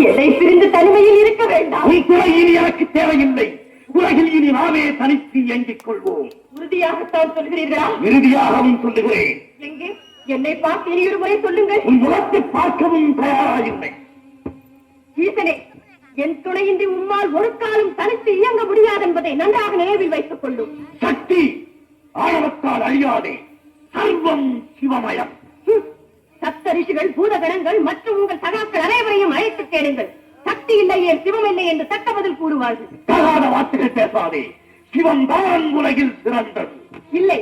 என்னை பிரிந்து தனிமையில் இருக்க வேண்டாம். உன் துணை இனி எனக்கு தேவையில்லை. உலகில் இனி நாமே தனித்து இயங்கிக் கொள்வோம். உறுதியாகத்தான் சொல்கிறீர்களா? இறுதியாகவும் சொல்லுகிறேன். எங்கே என்னை பார்த்து இனி ஒரு முறை சொல்லுங்கள். உன் முகத்தை பார்க்கவும் தயாராயில்லை. ஈசனே, என் துணையின்றி உம்மால் ஒரு காலம் தனித்து இயங்க முடியாது என்பதை நன்றாக நினைவில் வைத்துக் கொள்ளும். சக்தி ஆணவத்தால் அழியாதே. சர்வம் சிவமயம். சப்த ரிஷிகள், பூதகணங்கள் மற்றும் உங்கள் சகாக்கள் அனைவரையும் அழைத்து கேளுங்கள். சக்தி இல்லையே சிவம் இல்லை என்று தக்க பதில் கூறுவார்கள். தகாத வார்த்தைகள் பேசாதே. சிவம் தான் உலகில் சிறந்தது. இல்லை,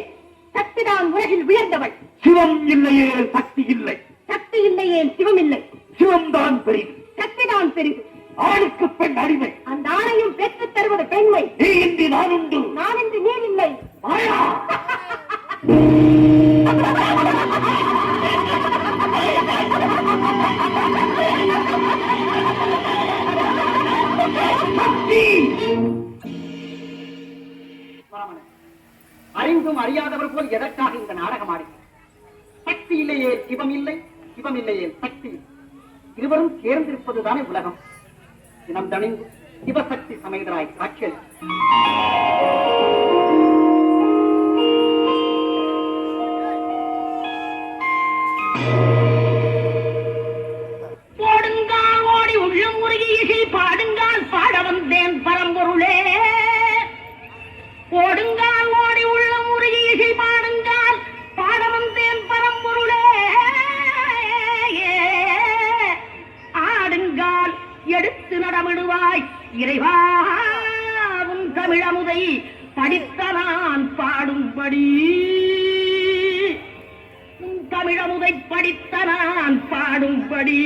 சக்தி தான் உலகில் உயர்ந்தவள். சிவம் இல்லையே சக்தி இல்லை. சக்தி இல்லையே சிவம் இல்லை. சிவம் தான் பெரிது. சக்தி தான் பெரிது. ஆணுக்கு பெண் அடிமை. அந்த ஆணையும் பெற்றுத் தருவது பெண்மை. நீ இன்றி நான் உண்டு. நான் இன்றி நீர் இல்லை. மாயா. அறிந்தும் அறியாதவர் போல் எதற்காக இந்த நாடகம் ஆடுகிறார்? சக்தி இல்லையே சிவம் இல்லை, சிவம் இல்லையே சக்தி. இருவரும் சேர்ந்திருப்பதுதானே உலகம். தினம் தணிந்து சிவசக்தி சமேதராய் காட்சியல். போடுங்கால் ஓடி உள்ளும் முருகி பாடுங்கால் பாட வந்தேன் பரம்பொருளே. போடுங்கால் ஓடி உள்ளும் முருகி பாடுங்கால் பாட வந்தேன் பரம்பொருளே. ஆடுங்கால் எடுத்து நடமிடுவாய் இறைவாவும் தமிழமுதை படித்த நான் பாடும்படி. தமிழமுதை படித்த நான் பாடும்படி